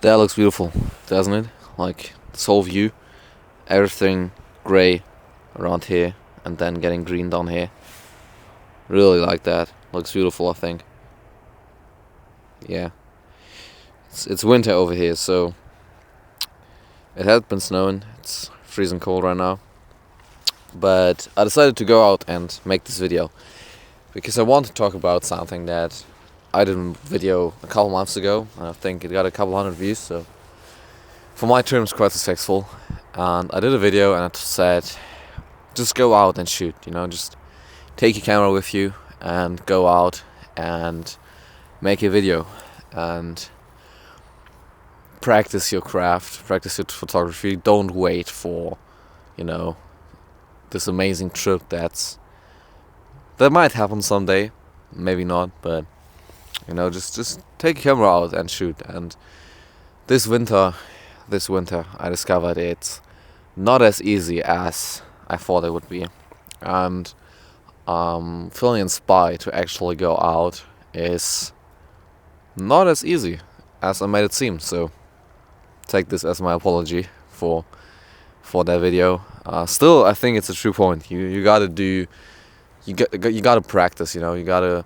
That looks beautiful, doesn't it? Like this whole view, everything grey around here, and then getting green down here. Really like that. Looks beautiful, I think. Yeah. It's winter over here, so it has been snowing. It's freezing cold right now. But I decided to go out and make this video because I want to talk about something that I did a video a couple months ago, and I think it got a couple hundred views, so for my terms quite successful. And I did a video and I said, just go out and shoot, just take your camera with you and go out and make a video and practice your craft, practice your photography. Don't wait for, this amazing trip that might happen someday, maybe not, but just take your camera out and shoot. And this winter I discovered it's not as easy as I thought it would be, and feeling inspired to actually go out is not as easy as I made it seem. So take this as my apology for that video. Still, I think it's a true point. You gotta practice. You gotta,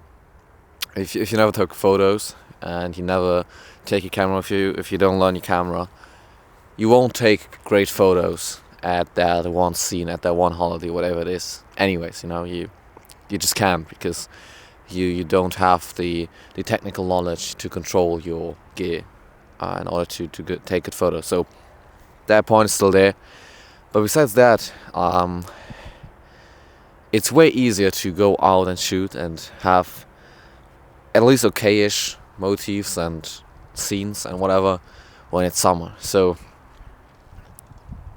if you never took photos and you never take your camera with you, if you don't learn your camera, you won't take great photos at that one scene, at that one holiday, whatever it is. Anyways, you just can't, because you don't have the technical knowledge to control your gear in order to take good photos. So that point is still there. But besides that, it's way easier to go out and shoot and have at least okay-ish motifs and scenes and whatever when it's summer. So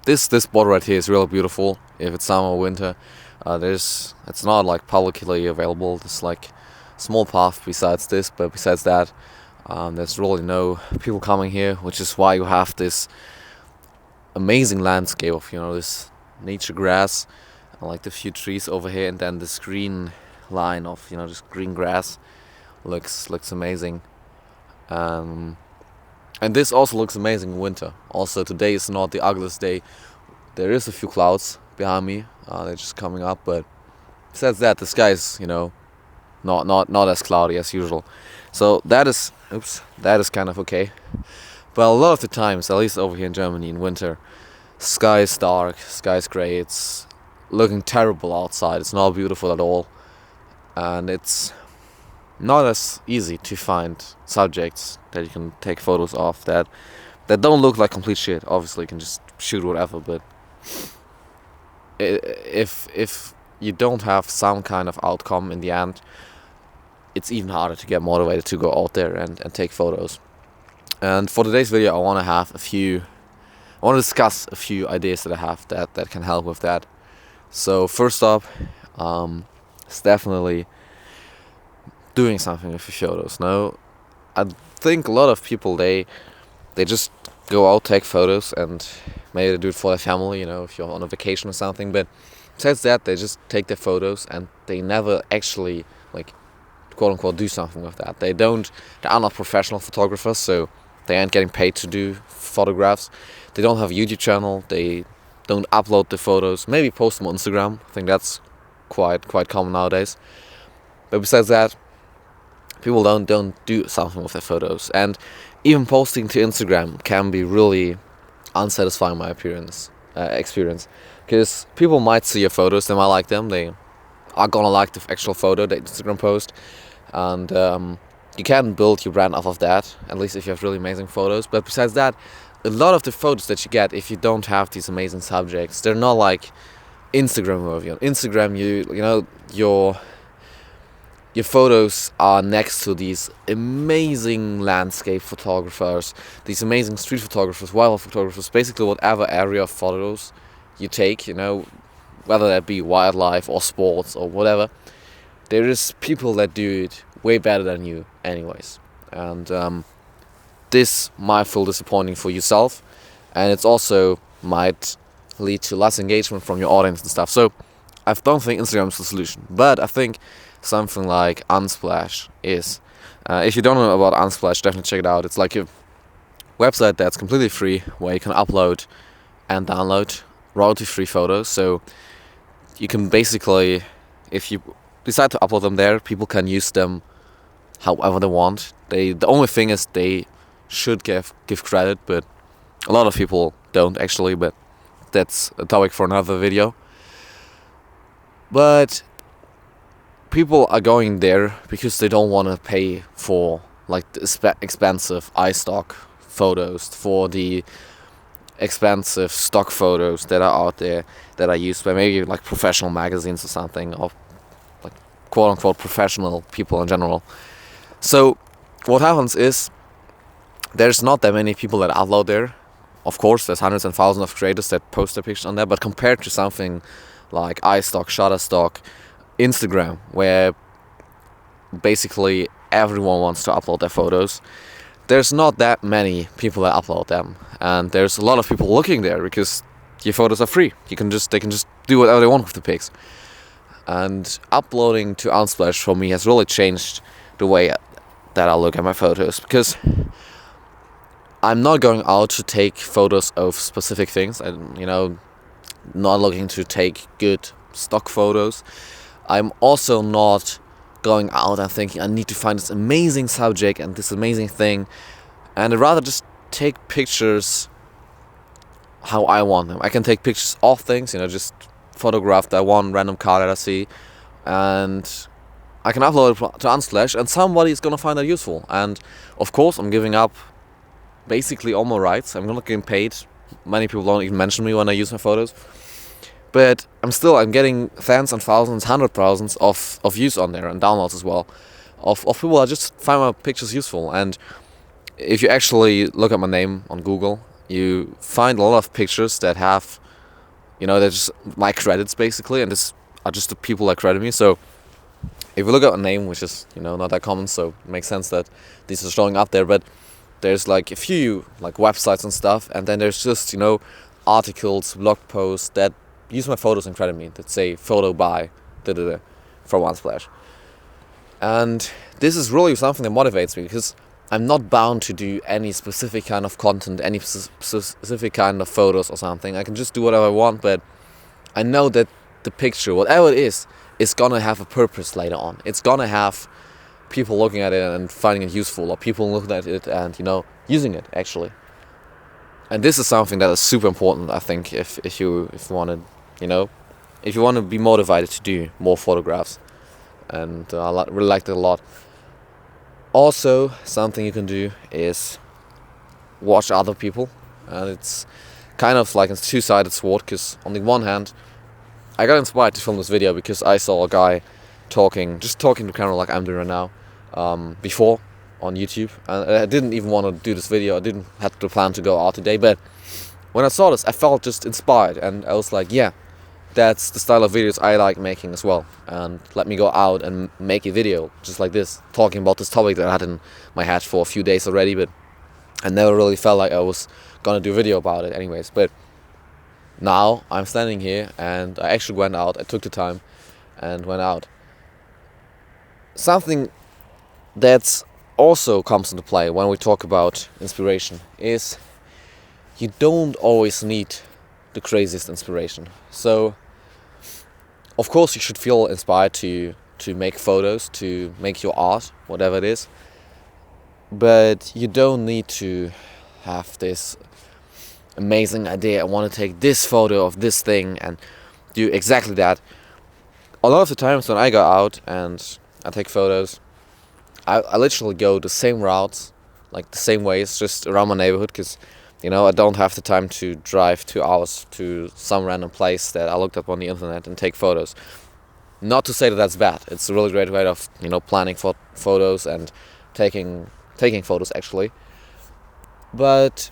this spot right here is really beautiful. If it's summer or winter, it's not like publicly available. There's like small path besides this, but besides that, there's really no people coming here, which is why you have this amazing landscape of this nature grass and like the few trees over here, and then this green line of just green grass looks amazing. And this also looks amazing in winter. Also, today is not the ugliest day. There is a few clouds behind me. They're just coming up, but besides that, the sky is not as cloudy as usual. So that is kind of okay. But a lot of the times, at least over here in Germany in winter, sky is dark, sky is grey, it's looking terrible outside, it's not beautiful at all, and it's not as easy to find subjects that you can take photos of that don't look like complete shit. Obviously you can just shoot whatever, but if you don't have some kind of outcome in the end, it's even harder to get motivated to go out there and take photos. And for today's video, I want to discuss a few ideas that I have that can help with that. So first up, it's definitely doing something with your photos. Now, I think a lot of people, they just go out, take photos, and maybe they do it for their family, if you're on a vacation or something. But besides that, they just take their photos and they never actually, quote unquote, do something with that. They are not professional photographers, so they aren't getting paid to do photographs. They don't have a YouTube channel. They don't upload the photos. Maybe post them on Instagram. I think that's quite common nowadays. But besides that, people don't do something with their photos. And even posting to Instagram can be really unsatisfying, my experience. Because people might see your photos, they might like them. They are gonna like the actual photo, the Instagram post, and you can build your brand off of that, at least if you have really amazing photos. But besides that, a lot of the photos that you get, if you don't have these amazing subjects, they're not like Instagram worthy. On Instagram, your photos are next to these amazing landscape photographers, these amazing street photographers, wildlife photographers, basically whatever area of photos you take, whether that be wildlife or sports or whatever. There is people that do it way better than you anyways. And this might feel disappointing for yourself, and it's also might lead to less engagement from your audience and stuff. So I don't think Instagram is the solution, but I think something like Unsplash is. If you don't know about Unsplash, definitely check it out. It's like a website that's completely free, where you can upload and download royalty-free photos. So you can basically, if you decide to upload them there, people can use them however they want. The only thing is they should give credit, but a lot of people don't actually, but that's a topic for another video. But people are going there because they don't want to pay for like the expensive iStock photos, for the expensive stock photos that are out there that are used by maybe like professional magazines or something, or like quote-unquote professional people in general. So what happens is there's not that many people that upload there. Of course, there's hundreds and thousands of creators that post their pictures on there, but compared to something like iStock, Shutterstock, Instagram, where basically everyone wants to upload their photos, there's not that many people that upload them, and there's a lot of people looking there because your photos are free. They can just do whatever they want with the pics. And uploading to Unsplash for me has really changed the way that I look at my photos, because I'm not going out to take photos of specific things. I'm, not looking to take good stock photos. I'm also not going out and thinking I need to find this amazing subject and this amazing thing, and I'd rather just take pictures how I want them. I can take pictures of things, just photograph that one random car that I see, and I can upload it to Unsplash, and somebody is gonna find that useful. And of course, I'm giving up basically all my rights. I'm not getting paid. Many people don't even mention me when I use my photos, but I'm getting tens and thousands, hundred thousands of views on there, and downloads as well, of people that just find my pictures useful. And if you actually look at my name on Google, you find a lot of pictures that have, they're just my credits basically, and this are just the people that credit me. So if you look at my name, which is not that common, so it makes sense that these are showing up there, but there's like a few like websites and stuff, and then there's just articles, blog posts that use my photos and credit me, that say photo by from Unsplash. And this is really something that motivates me, because I'm not bound to do any specific kind of content, any specific kind of photos or something. I can just do whatever I want, but I know that the picture, whatever it is gonna have a purpose later on. It's gonna have people looking at it and finding it useful, or people looking at it and using it actually. And this is something that is super important, I think, if you want to if you want to be motivated to do more photographs. And I really liked it a lot. Also, something you can do is watch other people, and it's kind of like a two-sided sword, because on the one hand, I got inspired to film this video because I saw a guy talking to camera like I'm doing right now, before on YouTube, and I didn't even want to do this video. I didn't have to plan to go out today, but when I saw this, I felt just inspired, and I was like, yeah, that's the style of videos I like making as well, and let me go out and make a video just like this, talking about this topic that I had in my head for a few days already, but I never really felt like I was gonna do a video about it anyways. But now I'm standing here, and I actually went out. I took the time and went out. Something that's also comes into play when we talk about inspiration is you don't always need the craziest inspiration. So of course you should feel inspired to make photos, to make your art, whatever it is, but you don't need to have this amazing idea. I want to take this photo of this thing and do exactly that. A lot of the times when I go out and I take photos, I literally go the same routes, like the same ways, just around my neighborhood, because I don't have the time to drive 2 hours to some random place that I looked up on the internet and take photos. Not to say that that's bad. It's a really great way of planning for photos and taking photos actually. But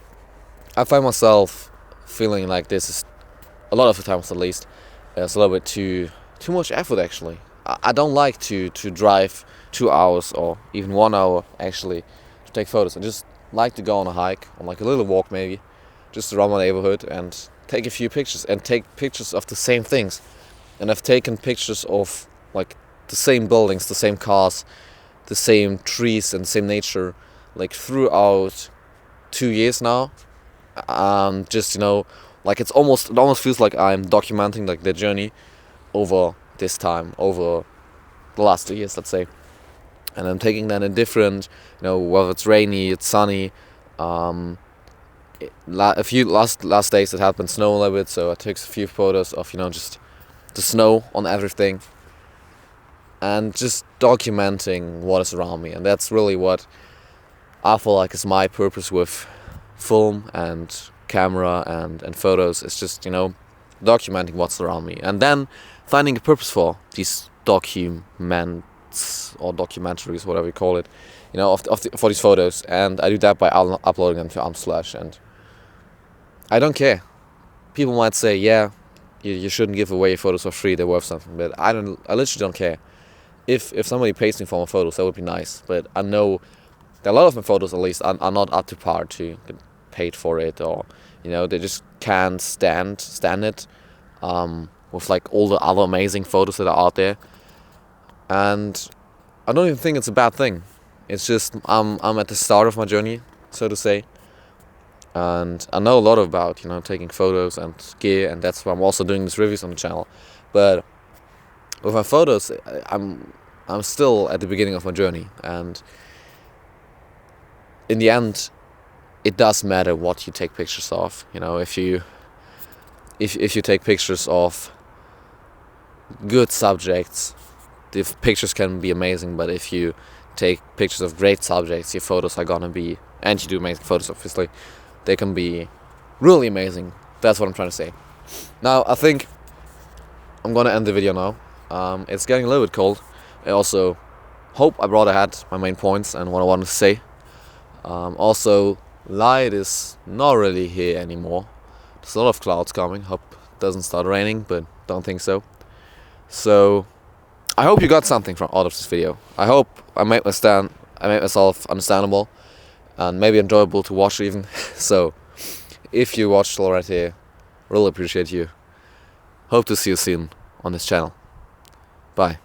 I find myself feeling like this is, a lot of the times at least, it's a little bit too much effort actually. I don't like to drive 2 hours or even 1 hour actually to take photos. I just like to go on a hike, on like a little walk maybe, just around my neighborhood and take a few pictures, and take pictures of the same things. And I've taken pictures of like the same buildings, the same cars, the same trees and same nature, like throughout 2 years now. Just, you know, like it almost feels like I'm documenting like the journey over this time, over the last 2 years, let's say. And I'm taking then a different, you know, whether it's rainy, it's sunny. A few last days it had been snowing a little bit, so I took a few photos of, you know, just the snow on everything, and just documenting what is around me. And that's really what I feel like is my purpose with film and camera and photos. It's just, you know, documenting what's around me, and then finding a purpose for these documents or documentaries, whatever you call it, you know, for these photos. And I do that by uploading them to Unsplash. And I don't care. People might say, yeah, you shouldn't give away your photos for free, they're worth something, but I literally don't care. If somebody pays me for my photos, that would be nice, but I know that a lot of my photos, at least, are not up to par to get paid for it, or, you know, they just can't stand it with like all the other amazing photos that are out there. And I don't even think it's a bad thing. It's just I'm at the start of my journey, so to say, and I know a lot about, you know, taking photos and gear, and that's why I'm also doing these reviews on the channel. But with my photos, I'm still at the beginning of my journey, and in the end, it does matter what you take pictures of. You know, if you take pictures of good subjects, the pictures can be amazing. But if you take pictures of great subjects, your photos are gonna be, and you do amazing photos, obviously, they can be really amazing. That's what I'm trying to say. Now, I think I'm gonna end the video now. It's getting a little bit cold. I also hope I brought ahead my main points and what I wanted to say. Also, light is not really here anymore. There's a lot of clouds coming. Hope it doesn't start raining, but don't think so. So I hope you got something out of this video. I hope I made myself understandable and maybe enjoyable to watch even. So if you watched already, really appreciate you. Hope to see you soon on this channel. Bye.